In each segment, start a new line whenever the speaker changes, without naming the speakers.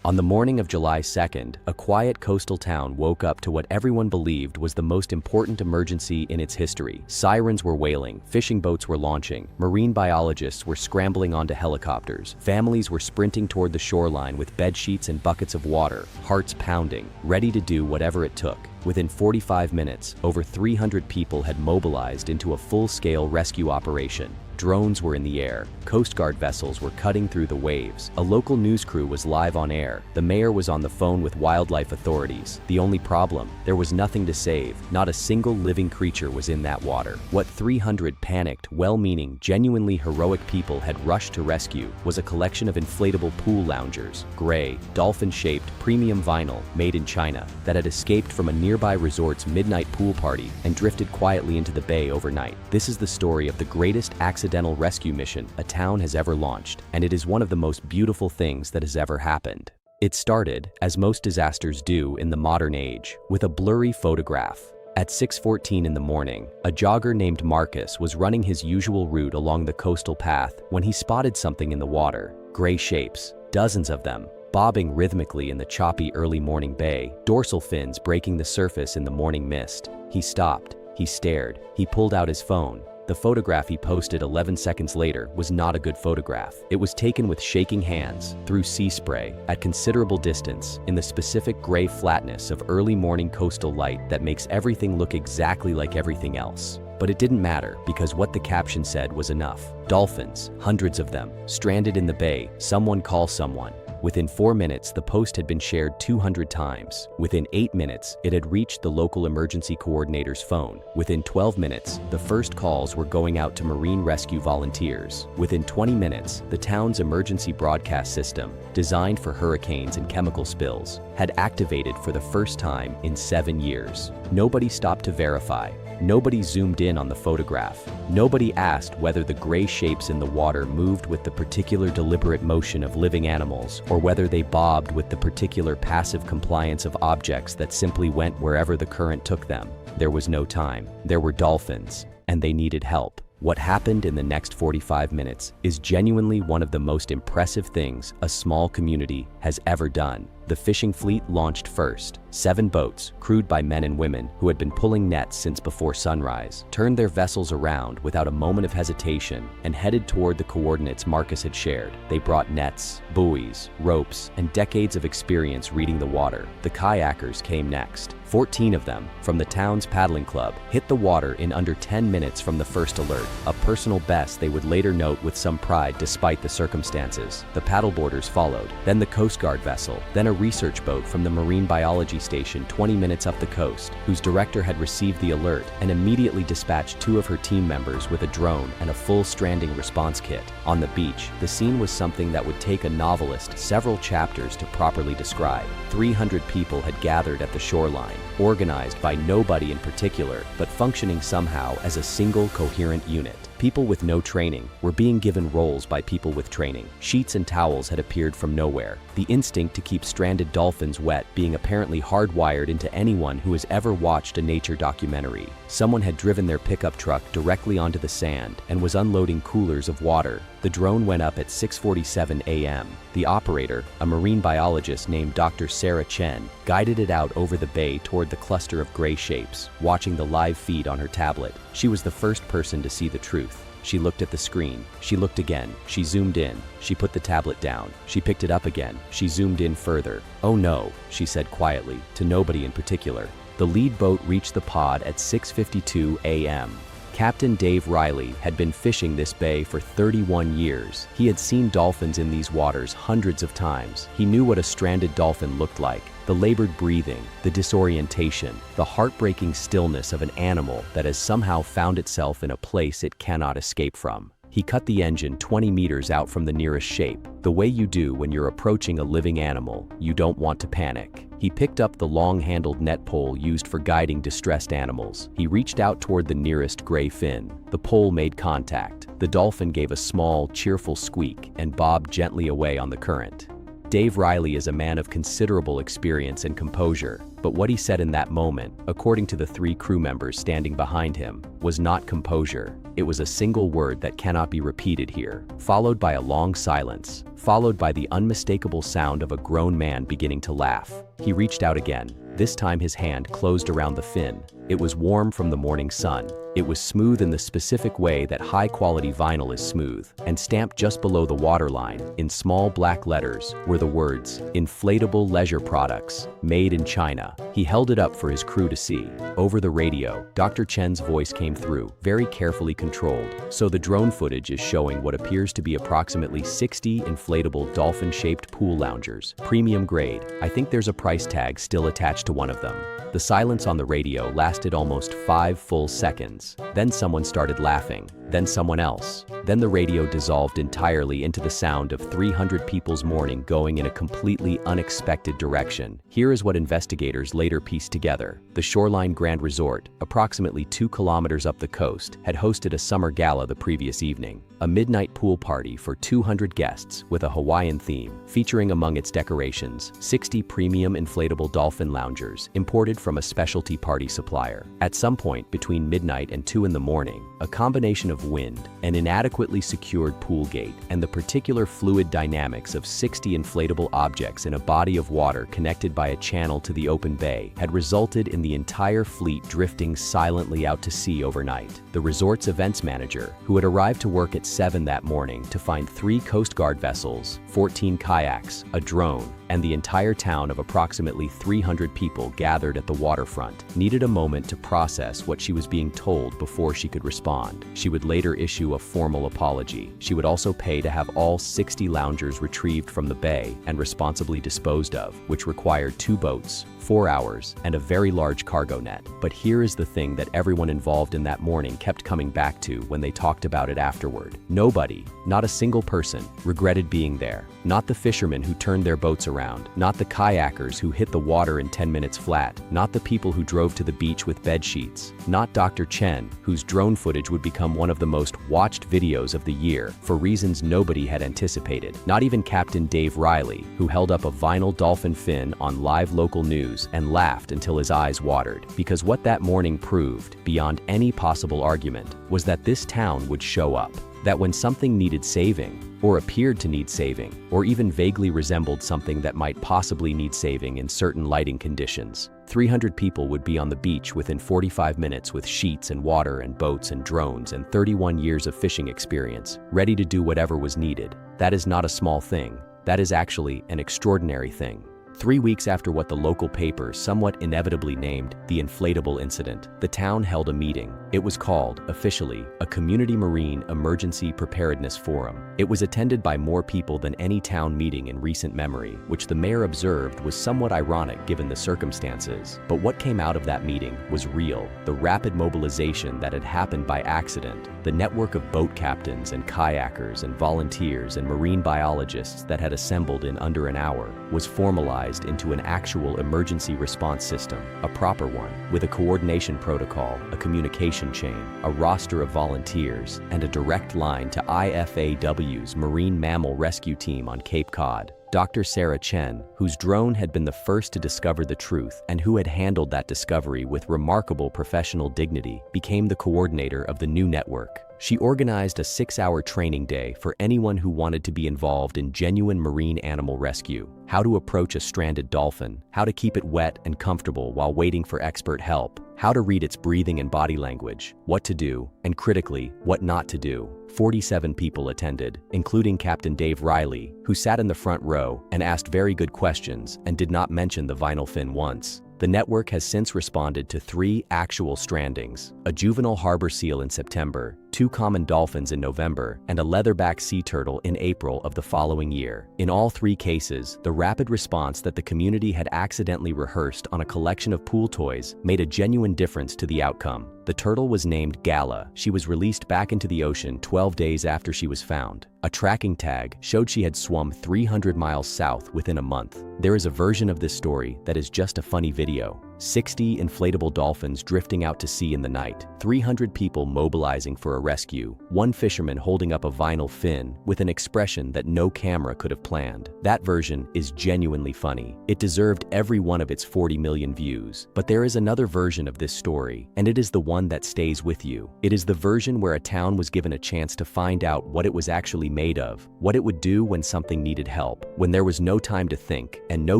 On the morning of July 2nd, a quiet coastal town woke up to what everyone believed was the most important emergency in its history. Sirens were wailing, fishing boats were launching, marine biologists were scrambling onto helicopters, families were sprinting toward the shoreline with bedsheets and buckets of water, hearts pounding, ready to do whatever it took. Within 45 minutes, over 300 people had mobilized into a full-scale rescue operation. Drones were in the air, Coast Guard vessels were cutting through the waves, a local news crew was live on air, the mayor was on the phone with wildlife authorities. The only problem, there was nothing to save, not a single living creature was in that water. What 300 panicked, well-meaning, genuinely heroic people had rushed to rescue was a collection of inflatable pool loungers, gray, dolphin-shaped, premium vinyl, made in China, that had escaped from a nearby resort's midnight pool party and drifted quietly into the bay overnight. This is the story of the greatest accidental rescue mission a town has ever launched, and it is one of the most beautiful things that has ever happened. It started, as most disasters do in the modern age, with a blurry photograph. At 6:14 in the morning, a jogger named Marcus was running his usual route along the coastal path when he spotted something in the water. Gray shapes, dozens of them, bobbing rhythmically in the choppy early morning bay, dorsal fins breaking the surface in the morning mist. He stopped, he stared, he pulled out his phone. The photograph he posted 11 seconds later was not a good photograph. It was taken with shaking hands, through sea spray, at considerable distance, in the specific gray flatness of early morning coastal light that makes everything look exactly like everything else. But it didn't matter, because what the caption said was enough. Dolphins, hundreds of them, stranded in the bay, someone call someone. Within 4 minutes, the post had been shared 200 times. Within 8 minutes, it had reached the local emergency coordinator's phone. Within 12 minutes, the first calls were going out to marine rescue volunteers. Within 20 minutes, the town's emergency broadcast system, designed for hurricanes and chemical spills, had activated for the first time in 7 years. Nobody stopped to verify. Nobody zoomed in on the photograph. Nobody asked whether the gray shapes in the water moved with the particular deliberate motion of living animals, or whether they bobbed with the particular passive compliance of objects that simply went wherever the current took them. There was no time. There were dolphins, and they needed help. What happened in the next 45 minutes is genuinely one of the most impressive things a small community has ever done. The fishing fleet launched first. 7 boats, crewed by men and women who had been pulling nets since before sunrise, turned their vessels around without a moment of hesitation and headed toward the coordinates Marcus had shared. They brought nets, buoys, ropes, and decades of experience reading the water. The kayakers came next. 14 of them, from the town's paddling club, hit the water in under 10 minutes from the first alert, a personal best they would later note with some pride despite the circumstances. The paddleboarders followed, then the Coast Guard vessel, then a research boat from the marine biology station 20 minutes up the coast, whose director had received the alert and immediately dispatched 2 of her team members with a drone and a full stranding response kit. On the beach, the scene was something that would take a novelist several chapters to properly describe. 300 people had gathered at the shoreline, organized by nobody in particular, but functioning somehow as a single coherent unit. People with no training were being given roles by people with training. Sheets and towels had appeared from nowhere, the instinct to keep stranded dolphins wet being apparently hardwired into anyone who has ever watched a nature documentary. Someone had driven their pickup truck directly onto the sand and was unloading coolers of water. The drone went up at 6:47 a.m. The operator, a marine biologist named Dr. Sarah Chen, guided it out over the bay toward the cluster of gray shapes, watching the live feed on her tablet. She was the first person to see the truth. She looked at the screen. She looked again. She zoomed in. She put the tablet down. She picked it up again. She zoomed in further. "Oh no," she said quietly, to nobody in particular. The lead boat reached the pod at 6:52 a.m. Captain Dave Riley had been fishing this bay for 31 years. He had seen dolphins in these waters hundreds of times. He knew what a stranded dolphin looked like. The labored breathing, the disorientation, the heartbreaking stillness of an animal that has somehow found itself in a place it cannot escape from. He cut the engine 20 meters out from the nearest shape, the way you do when you're approaching a living animal. You don't want to panic. He picked up the long-handled net pole used for guiding distressed animals. He reached out toward the nearest gray fin. The pole made contact. The dolphin gave a small, cheerful squeak and bobbed gently away on the current. Dave Riley is a man of considerable experience and composure, but what he said in that moment, according to the 3 crew members standing behind him, was not composure. It was a single word that cannot be repeated here, followed by a long silence. followed by the unmistakable sound of a grown man beginning to laugh. He reached out again. This time his hand closed around the fin. It was warm from the morning sun. It was smooth in the specific way that high-quality vinyl is smooth, and stamped just below the waterline, in small black letters, were the words, "Inflatable leisure products, made in China." He held it up for his crew to see. Over the radio, Dr. Chen's voice came through, very carefully controlled. So the drone footage is showing what appears to be approximately 60 inflatable dolphin-shaped pool loungers, premium grade. I think there's a price tag still attached to one of them. The silence on the radio lasted almost 5 full seconds. Then someone started laughing. Then someone else. Then the radio dissolved entirely into the sound of 300 people's mourning going in a completely unexpected direction. Here is what investigators later pieced together. The Shoreline Grand Resort, approximately 2 kilometers up the coast, had hosted a summer gala the previous evening. A midnight pool party for 200 guests with a Hawaiian theme, featuring among its decorations 60 premium inflatable dolphin loungers imported from a specialty party supplier. At some point between midnight and 2 in the morning, a combination of wind, an inadequately secured pool gate, and the particular fluid dynamics of 60 inflatable objects in a body of water connected by a channel to the open bay had resulted in the entire fleet drifting silently out to sea overnight. The resort's events manager, who had arrived to work at 7 that morning to find 3 Coast Guard vessels, 14 kayaks, a drone, and the entire town of approximately 300 people gathered at the waterfront, needed a moment to process what she was being told before she could respond. She would later issue a formal apology. She would also pay to have all 60 loungers retrieved from the bay and responsibly disposed of, which required 2 boats, 4 hours, and a very large cargo net. But here is the thing that everyone involved in that morning kept coming back to when they talked about it afterward. Nobody, not a single person, regretted being there. Not the fishermen who turned their boats around, not the kayakers who hit the water in 10 minutes flat, not the people who drove to the beach with bed sheets, not Dr. Chen, whose drone footage would become one of the most watched videos of the year for reasons nobody had anticipated. Not even Captain Dave Riley, who held up a vinyl dolphin fin on live local news and laughed until his eyes watered, because what that morning proved, beyond any possible argument, was that this town would show up. That when something needed saving, or appeared to need saving, or even vaguely resembled something that might possibly need saving in certain lighting conditions, 300 people would be on the beach within 45 minutes with sheets and water and boats and drones and 31 years of fishing experience, ready to do whatever was needed. That is not a small thing. That is actually an extraordinary thing. 3 weeks after what the local paper somewhat inevitably named the inflatable incident, the town held a meeting. It was called, officially, a Community Marine Emergency Preparedness Forum. It was attended by more people than any town meeting in recent memory, which the mayor observed was somewhat ironic given the circumstances. But what came out of that meeting was real. The rapid mobilization that had happened by accident, the network of boat captains and kayakers and volunteers and marine biologists that had assembled in under an hour, was formalized into an actual emergency response system, a proper one, with a coordination protocol, a communication chain, a roster of volunteers, and a direct line to IFAW's Marine Mammal Rescue Team on Cape Cod. Dr. Sarah Chen, whose drone had been the first to discover the truth and who had handled that discovery with remarkable professional dignity, became the coordinator of the new network. She organized a 6-hour training day for anyone who wanted to be involved in genuine marine animal rescue. How to approach a stranded dolphin, how to keep it wet and comfortable while waiting for expert help, how to read its breathing and body language, what to do, and critically, what not to do. 47 people attended, including Captain Dave Riley, who sat in the front row and asked very good questions and did not mention the vinyl fin once. The network has since responded to 3 actual strandings: a juvenile harbor seal in September, 2 common dolphins in November, and a leatherback sea turtle in April of the following year. In all 3 cases, the rapid response that the community had accidentally rehearsed on a collection of pool toys made a genuine difference to the outcome. The turtle was named Gala. She was released back into the ocean 12 days after she was found. A tracking tag showed she had swum 300 miles south within a month. There is a version of this story that is just a funny video. 60 inflatable dolphins drifting out to sea in the night, 300 people mobilizing for a rescue, one fisherman holding up a vinyl fin with an expression that no camera could have planned. That version is genuinely funny. It deserved every one of its 40 million views. But there is another version of this story, and it is the one that stays with you. It is the version where a town was given a chance to find out what it was actually made of, what it would do when something needed help, when there was no time to think and no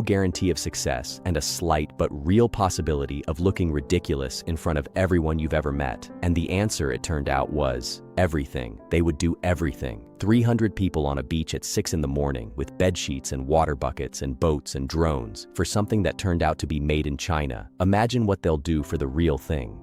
guarantee of success, and a slight but real possibility of looking ridiculous in front of everyone you've ever met. And the answer, it turned out, was everything. They would do everything. 300 people on a beach at 6 in the morning with bed sheets and water buckets and boats and drones for something that turned out to be made in China. Imagine what they'll do for the real thing.